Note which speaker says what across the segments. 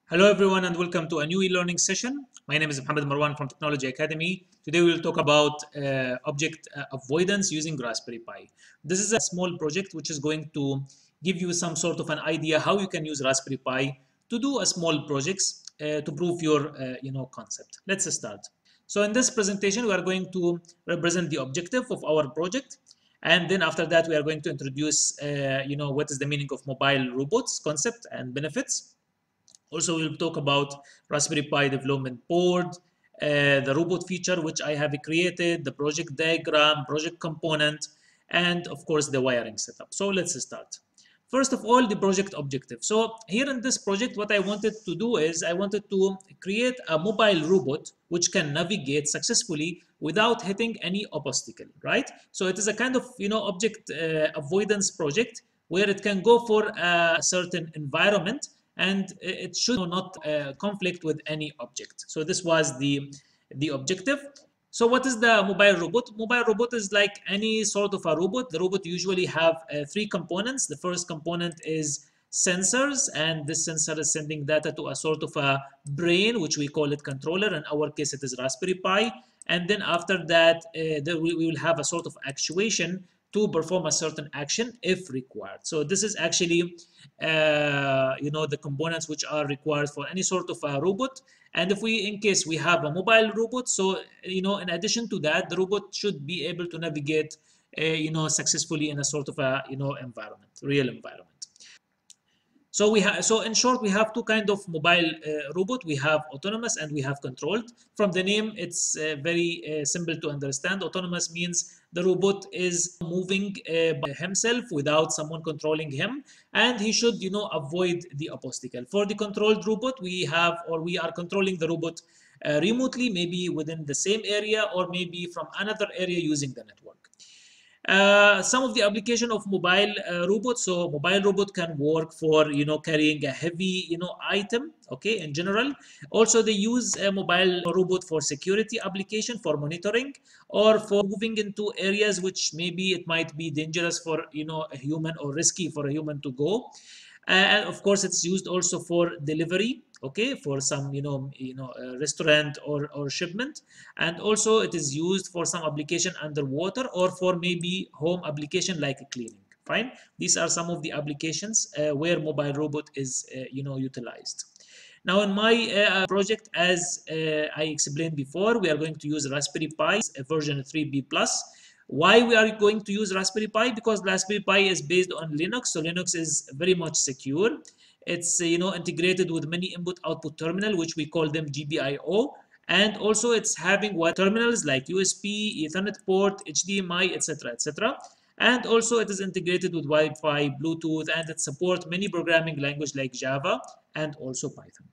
Speaker 1: Hello everyone and welcome to a new e-learning session. My name is Mohammed Marwan from Technology Academy. Today we will talk about object avoidance using Raspberry Pi. This is a small project which is going to give you some sort of an idea how you can use Raspberry Pi to do a small projects to prove your concept. Let's start. So in this presentation we are going to represent the objective of our project, and then after that we are going to introduce what is the meaning of mobile robots concept and benefits. Also, we'll talk about Raspberry Pi development board, the robot feature which I have created, the project diagram, project component, and of course the wiring setup. So let's start. First of all, the project objective. So here in this project, what I wanted to do is I wanted to create a mobile robot which can navigate successfully without hitting any obstacle, right? So it is a kind of object avoidance project where it can go for a certain environment and it should not conflict with any object. So this was the objective. So what is the mobile robot? Mobile robot is like any sort of a robot. The robot usually have three components. The first component is sensors, and this sensor is sending data to a sort of a brain, which we call it controller. In our case, it is Raspberry Pi. And then after that, we will have a sort of actuation to perform a certain action if required. So this is actually the components which are required for any sort of a robot. And if we, in case we have a mobile robot, so in addition to that, the robot should be able to navigate successfully in a sort of a environment, real environment. So in short, we have two kind of mobile robot. We have autonomous and we have controlled. From the name, it's very simple to understand. Autonomous means the robot is moving by himself without someone controlling him, and he should avoid the obstacle. For the controlled robot, we are controlling the robot remotely, maybe within the same area or maybe from another area using the network. Some of the application of mobile robot. So mobile robot can work for carrying a heavy item, okay, in general. Also they use a mobile robot for security application, for monitoring, or for moving into areas which maybe it might be dangerous for a human or risky for a human to go. And of course it's used also for delivery, okay, for some restaurant or shipment. And also it is used for some application underwater or for maybe home application like cleaning. Fine, these are some of the applications where mobile robot is utilized. Now in my project, as I explained before, we are going to use Raspberry Pi version 3B+. Why we are going to use Raspberry Pi? Because Raspberry Pi is based on Linux, so Linux is very much secure. It's integrated with many input-output terminal, which we call them GPIO, and also it's having what terminals like USB, Ethernet port, HDMI, etc., etc. And also it is integrated with Wi-Fi, Bluetooth, and it supports many programming language like Java and also Python.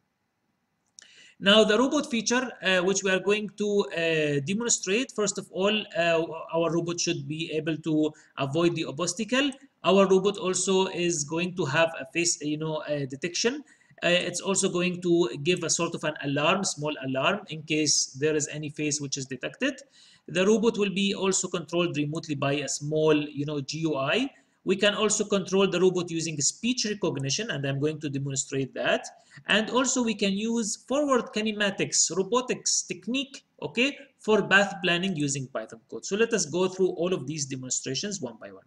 Speaker 1: Now the robot feature which we are going to demonstrate, first of all, our robot should be able to avoid the obstacle. Our robot also is going to have a face detection. It's also going to give a sort of an alarm, small alarm, in case there is any face which is detected. The robot will be also controlled remotely by a small GUI. We can also control the robot using speech recognition, and I'm going to demonstrate that. And also we can use forward kinematics robotics technique, okay, for path planning using Python code. So let us go through all of these demonstrations one by one.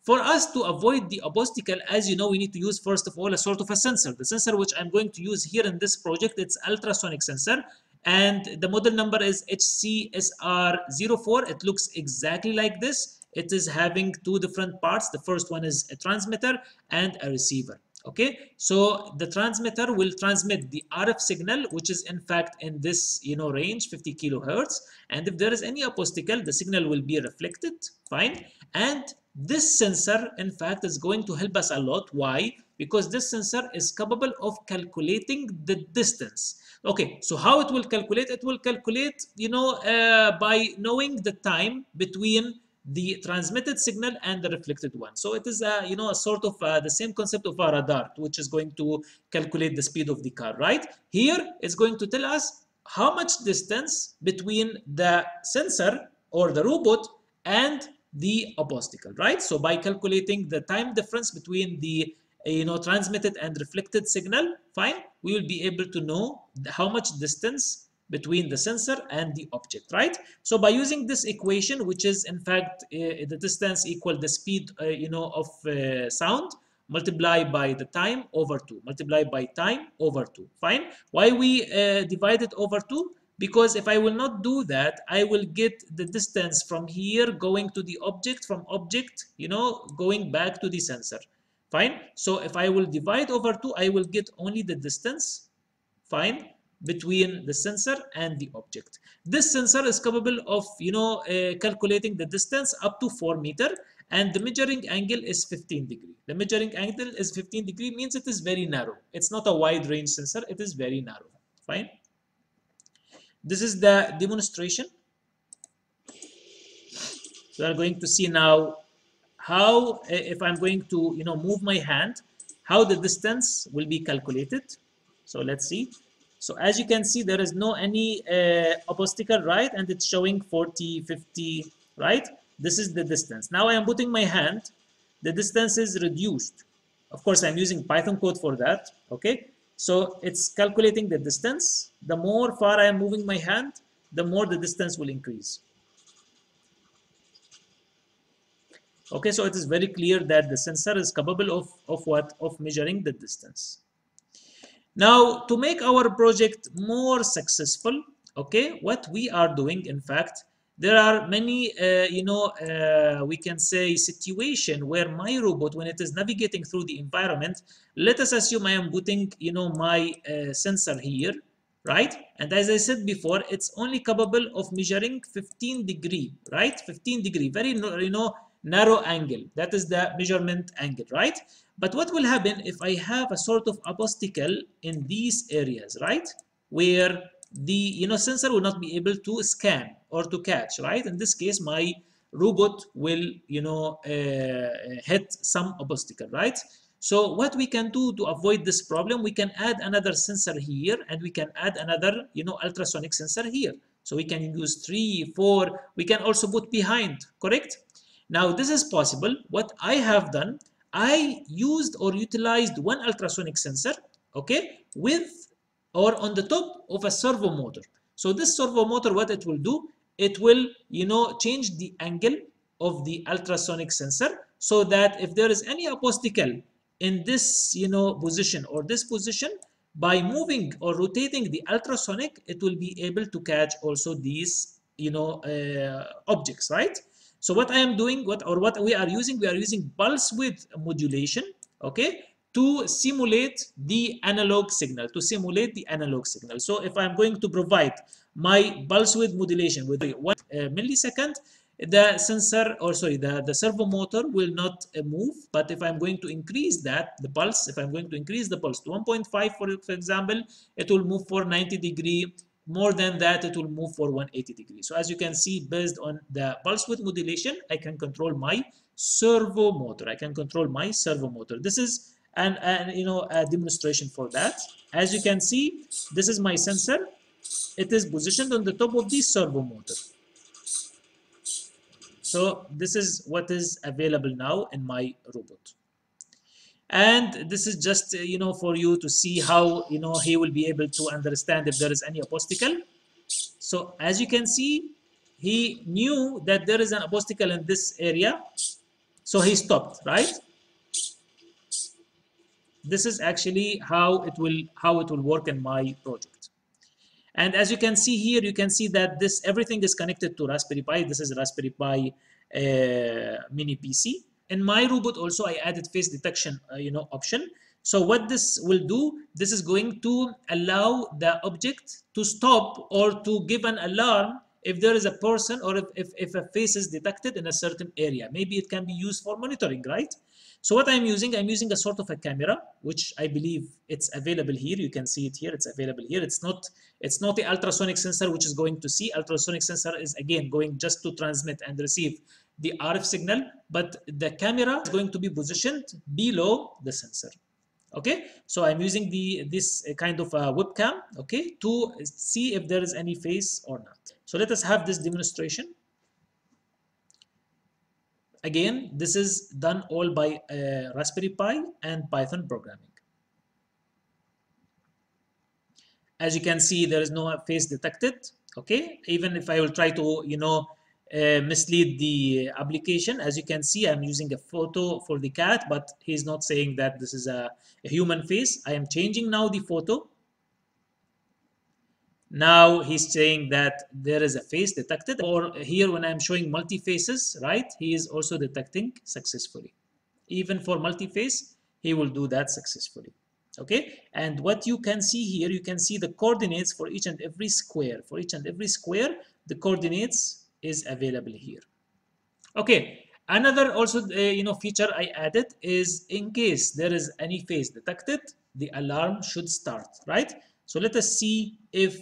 Speaker 1: For us to avoid the obstacle, as you know, we need to use first of all a sort of a sensor. The sensor which I'm going to use here in this project, it's ultrasonic sensor, and the model number is HCSR04. It looks exactly like this. It is having two different parts. The first one is a transmitter and a receiver. Okay, so the transmitter will transmit the RF signal, which is in fact in this range 50 kilohertz, and if there is any obstacle, the signal will be reflected. Fine. And this sensor in fact is going to help us a lot. Why? Because this sensor is capable of calculating the distance. Okay, so how it will calculate? It will calculate by knowing the time between the transmitted signal and the reflected one. So it is a sort of the same concept of a radar, which is going to calculate the speed of the car, right? Here it's going to tell us how much distance between the sensor or the robot and the obstacle, right? So by calculating the time difference between the transmitted and reflected signal, fine, we will be able to know how much distance between the sensor and the object, right? So by using this equation, which is in fact the distance equal the speed of sound multiplied by the time over 2, multiplied by time over 2, fine. Why we divide it over 2? Because if I will not do that, I will get the distance from here going to the object, from object going back to the sensor, fine. So if I will divide over 2, I will get only the distance, fine, between the sensor and the object. This sensor is capable of calculating the distance up to 4 meter, and the measuring angle is 15 degree. The measuring angle is 15 degree, means it is very narrow. It's not a wide range sensor, it is very narrow, fine. This is the demonstration. So we are going to see now how, if I'm going to move my hand, how the distance will be calculated. So let's see. So as you can see, there is no any obstacle, right? And it's showing 40, 50, right? This is the distance. Now I am putting my hand. The distance is reduced. Of course, I'm using Python code for that, okay? So it's calculating the distance. The more far I am moving my hand, the more the distance will increase. Okay, so it is very clear that the sensor is capable of what? Of measuring the distance. Now, to make our project more successful, okay, what we are doing, in fact, there are many, we can say, situation where my robot, when it is navigating through the environment, let us assume I am putting, my sensor here, right? And as I said before, it's only capable of measuring 15 degree, right? 15 degree, very, narrow angle. That is the measurement angle, right? But what will happen if I have a sort of obstacle in these areas, right? Where the sensor will not be able to scan or to catch, right? In this case, my robot will hit some obstacle, right? So what we can do to avoid this problem, we can add another sensor here, and we can add another ultrasonic sensor here. So we can use 3, 4. We can also put behind, correct? Now this is possible. What I have done, I used or utilized one ultrasonic sensor, okay, with or on the top of a servo motor. So this servo motor, what it will do, it will change the angle of the ultrasonic sensor, so that if there is any obstacle in this position or this position, by moving or rotating the ultrasonic, it will be able to catch also these objects, right? So what I am doing, what we are using pulse width modulation, okay, to simulate the analog signal, So if I'm going to provide my pulse width modulation with 1 millisecond, the sensor, or sorry, the servo motor will not move. But if I'm going to increase that, the pulse, if I'm going to increase the pulse to 1.5, for example, it will move for 90 degree. More than that, it will move for 180 degrees. So as you can see, based on the pulse width modulation, I can control my servo motor. This is a demonstration for that. As you can see, this is my sensor. It is positioned on the top of the servo motor. So this is what is available now in my robot. And this is just for you to see how he will be able to understand if there is any obstacle. So as you can see, he knew that there is an obstacle in this area, so he stopped, right? This is actually how it will work in my project. And as you can see here, you can see that everything is connected to Raspberry Pi. This is Raspberry Pi mini PC. In my robot also, I added face detection option. So what this will do, this is going to allow the object to stop or to give an alarm if there is a person, or if a face is detected in a certain area. Maybe it can be used for monitoring, right? So what I'm using a sort of a camera, which I believe it's available here. You can see it here. It's available here. It's not the ultrasonic sensor which is going to see. Ultrasonic sensor is again going just to transmit and receive the RF signal, but the camera is going to be positioned below the sensor. Okay, so I'm using this kind of a webcam, okay, to see if there is any face or not. So let us have this demonstration. Again, this is done all by Raspberry Pi and Python programming. As you can see, there is no face detected. Okay, even if I will try to, mislead the application, as you can see, I'm using a photo for the cat, but he's not saying that this is a human face. I am changing now the photo. Now he's saying that there is a face detected, or here when I'm showing multi-faces, right, he is also detecting successfully. Even for multi-face, he will do that successfully. Okay, and what you can see here, you can see the coordinates for each and every square. For each and every square, the coordinates is available here. Okay, another also feature I added is in case there is any face detected, the alarm should start, right? So let us see if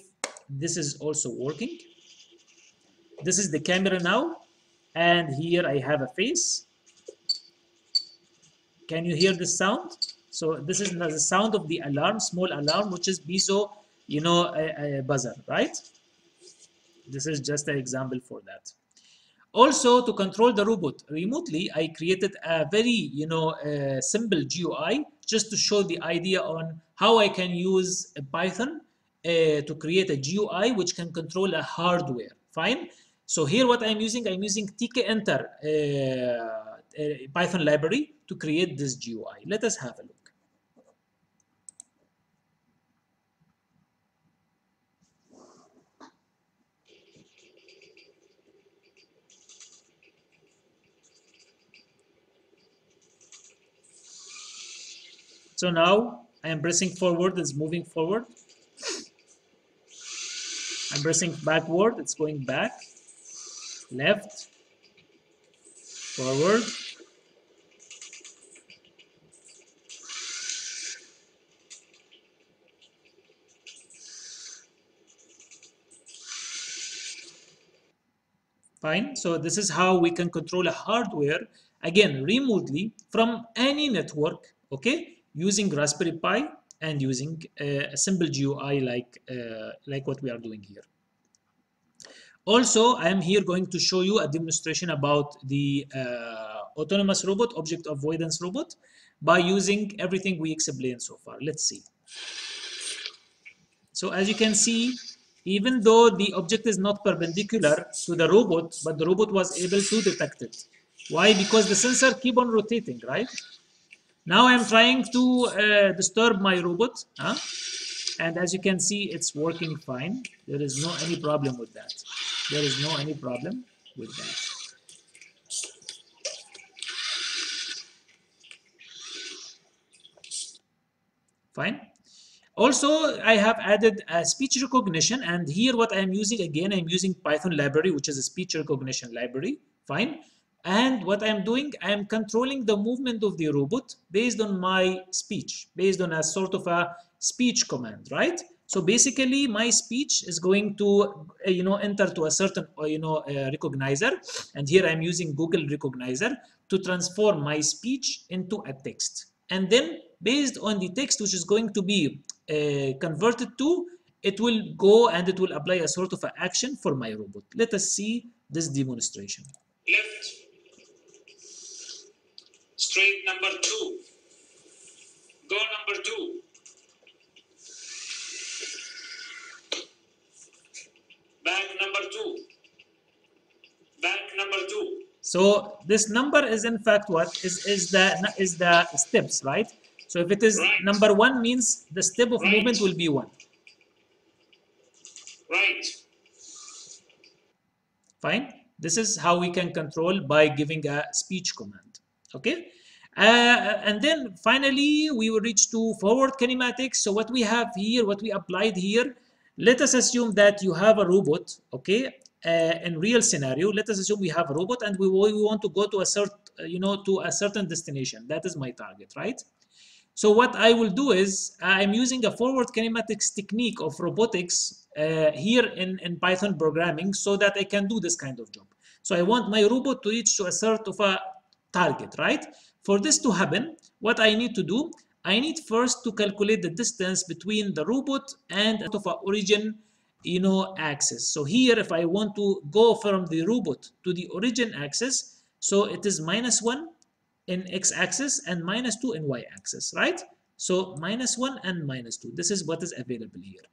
Speaker 1: this is also working. This is the camera now, and here I have a face. Can you hear the sound? So this is the sound of the alarm, small alarm, which is Piezo, buzzer, right? This is just an example for that. Also, to control the robot remotely, I created a very, simple GUI just to show the idea on how I can use Python to create a GUI which can control a hardware. Fine. So here, what I'm using tk-enter Python library to create this GUI. Let us have a look. So now I am pressing forward, it's moving forward. I'm pressing backward, it's going back, left, forward. Fine. So this is how we can control a hardware, again, remotely from any network, okay, using Raspberry Pi and using a simple GUI like what we are doing here. Also, I am here going to show you a demonstration about the autonomous robot, object avoidance robot, by using everything we explained so far. Let's see. So as you can see, even though the object is not perpendicular to the robot, but the robot was able to detect it. Why? Because the sensor keep on rotating, right? Now I'm trying to disturb my robot, and as you can see, it's working fine. There is no any problem with that. There is no any problem with that. Fine. Also, I have added a speech recognition, and here what I'm using, again, I'm using Python library, which is a speech recognition library. Fine. And what I'm doing, I'm controlling the movement of the robot based on my speech, based on a sort of a speech command, right? So basically, my speech is going to, enter to a certain, recognizer. And here I'm using Google Recognizer to transform my speech into a text. And then based on the text which is going to be converted to, it will go and it will apply a sort of an action for my robot. Let us see this demonstration.
Speaker 2: Left. Straight number 2. Go number 2. Back number 2. Back number 2.
Speaker 1: So this number is in fact what is the steps, right? So if it is right. Number 1 means the step of right. movement will be 1.
Speaker 2: Right.
Speaker 1: Fine. This is how we can control by giving a speech command. Okay. And then finally we will reach to forward kinematics. So what we have here, what we applied here, let us assume that you have a robot, okay, in real scenario. Let us assume we have a robot and we want to go to a certain destination. That is my target, right? So what I will do is I'm using a forward kinematics technique of robotics here in Python programming so that I can do this kind of job. So I want my robot to reach to a sort of a target, right? For this to happen, what I need to do, I need first to calculate the distance between the robot and of a origin, axis. So here, if I want to go from the robot to the origin axis, So it is -1 in x-axis and -2 in y-axis, right? So -1 and -2. This is what is available here.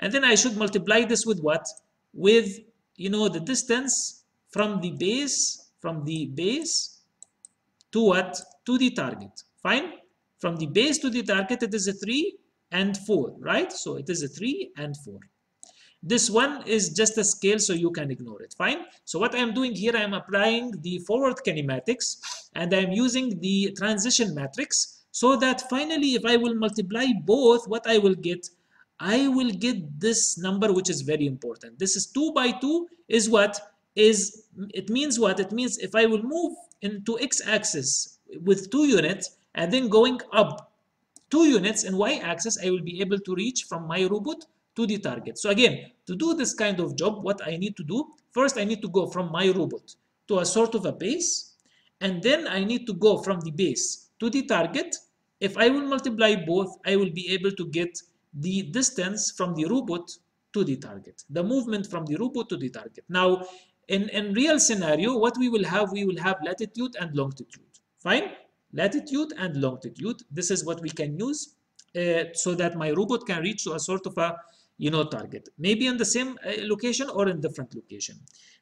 Speaker 1: And then I should multiply this with what? With, you know, the distance from the base to what? To the target. Fine? From the base to the target, it is a 3 and 4, right? So it is a 3 and 4. This one is just a scale, so you can ignore it. Fine. So what I'm doing here, I'm applying the forward kinematics, and I'm using the transition matrix, so that finally, if I will multiply both, what I will get this number, which is very important. This is 2 by 2 is what? It means what? It means if I will move into x-axis with 2 units and then going up 2 units in y-axis, I will be able to reach from my robot to the target. So again, to do this kind of job, what I need to do, first I need to go from my robot to a sort of a base, and then I need to go from the base to the target. If I will multiply both, I will be able to get the distance from the robot to the target, the movement from the robot to the target. Now, in real scenario, what we will have latitude and longitude. Fine? Latitude and longitude. This is what we can use so that my robot can reach to a sort of a, you know, target, maybe in the same location or in different location.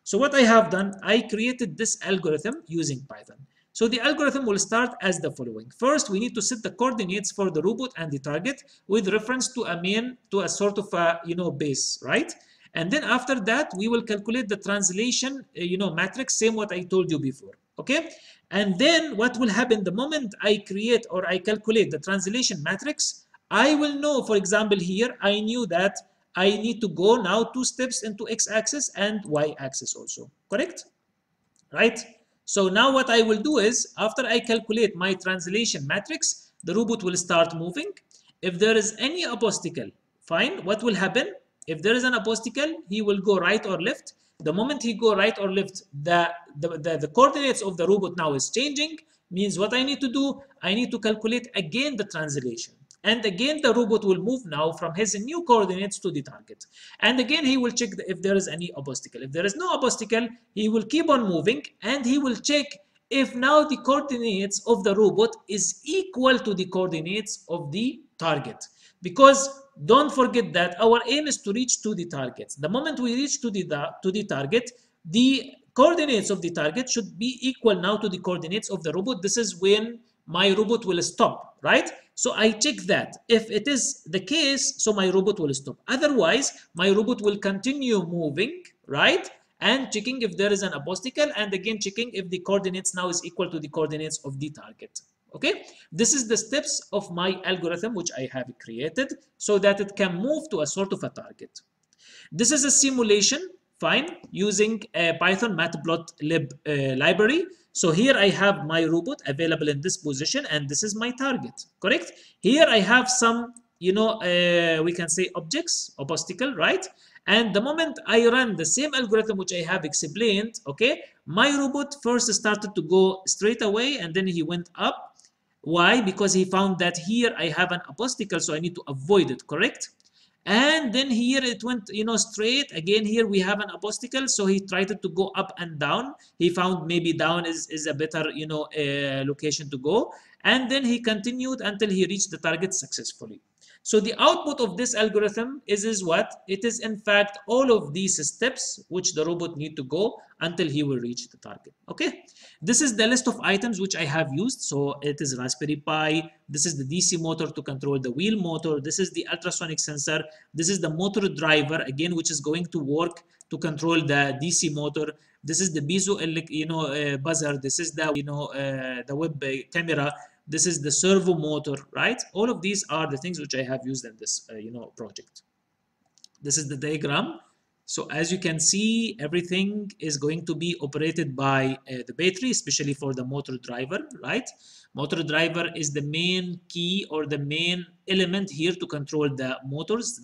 Speaker 1: So what I have done, I created this algorithm using Python. So the algorithm will start as the following. First, we need to set the coordinates for the robot and the target with reference to a sort of a, you know, base, right? And then after that, we will calculate the translation, you know, matrix, same what I told you before, okay? And then what will happen the moment I create or I calculate the translation matrix, I will know, for example, here, I knew that I need to go now 2 steps into x-axis and y-axis also, correct? Right? So now what I will do is, after I calculate my translation matrix, the robot will start moving. If there is any obstacle, fine, what will happen? If there is an obstacle, he will go right or left. The moment he go right or left, the coordinates of the robot now is changing, means what I need to do, I need to calculate again the translation. And again, the robot will move now from his new coordinates to the target. And again, he will check if there is any obstacle. If there is no obstacle, he will keep on moving and he will check if now the coordinates of the robot is equal to the coordinates of the target. Because don't forget that our aim is to reach to the targets. The moment we reach to the target, the coordinates of the target should be equal now to the coordinates of the robot. This is when my robot will stop, right? So I check that. If it is the case, so my robot will stop. Otherwise, my robot will continue moving, right? And checking if there is an obstacle, and again checking if the coordinates now is equal to the coordinates of the target. Okay, this is the steps of my algorithm which I have created so that it can move to a sort of a target. This is a simulation, fine, using a Python matplotlib library. So here I have my robot available in this position, and this is my target, correct? Here I have some, you know, we can say objects, obstacle, right? And the moment I run the same algorithm which I have explained, okay, my robot first started to go straight away, and then he went up. Why? Because he found that here I have an obstacle, so I need to avoid it, correct? And then here it went, you know, straight. Again, here we have an obstacle, so he tried to go up and down. He found maybe down is a better, you know, location to go. And then he continued until he reached the target successfully. So the output of this algorithm is what? It is in fact all of these steps which the robot need to go until he will reach the target. Okay, this is the list of items which I have used. So it is Raspberry Pi. This is the DC motor to control the wheel motor. This is the ultrasonic sensor. This is the motor driver again, which is going to work to control the DC motor. This is the Piezo, you know, buzzer. This is the, you know, the web camera. This is the servo motor, right? All of these are the things which I have used in this, you know, project. This is the diagram. So as you can see, everything is going to be operated by the battery, especially for the motor driver, right? Motor driver is the main key or the main element here to control the motors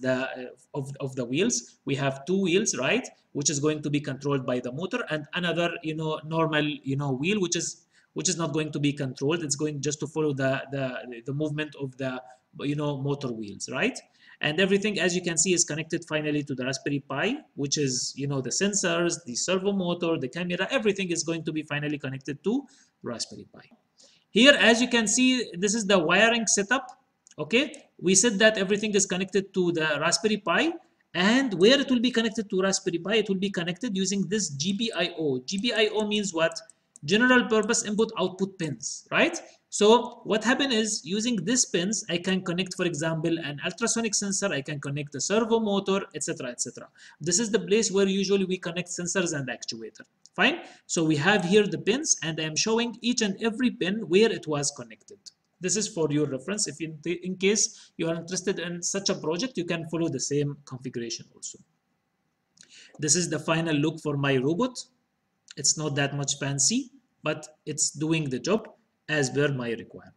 Speaker 1: of the wheels. We have 2 wheels, right? Which is going to be controlled by the motor, and another, you know, normal, you know, wheel, which is not going to be controlled. It's going just to follow the movement of the, you know, motor wheels, right? And everything, as you can see, is connected finally to the Raspberry Pi, which is, the sensors, the servo motor, the camera, everything is going to be finally connected to Raspberry Pi. Here, as you can see, this is the wiring setup. Okay, we said that everything is connected to the Raspberry Pi, and where it will be connected to Raspberry Pi, it will be connected using this GPIO. GPIO means what? General purpose input output pins, right? So what happened is, using these pins, I can connect, for example, an ultrasonic sensor, I can connect a servo motor, etc., etc. This is the place where usually we connect sensors and actuator. Fine. So we have here the pins, and I am showing each and every pin where it was connected. This is for your reference. If in case you are interested in such a project, you can follow the same configuration also. This is the final look for my robot. It's not that much fancy, but it's doing the job as per my requirement.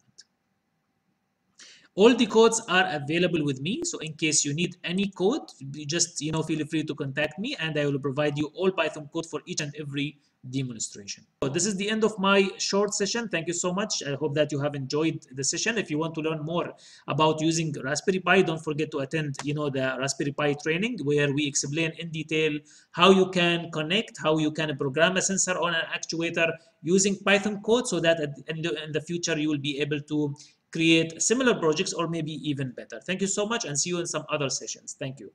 Speaker 1: All the codes are available with me, so in case you need any code, you just feel free to contact me, and I will provide you all Python code for each and every demonstration. So this is the end of my short session. Thank you so much. I hope that you have enjoyed the session. If you want to learn more about using Raspberry Pi, don't forget to attend the Raspberry Pi training, where we explain in detail how you can connect, how you can program a sensor on an actuator using Python code, so that in the future you will be able to create similar projects or maybe even better. Thank you so much, and see you in some other sessions. Thank you.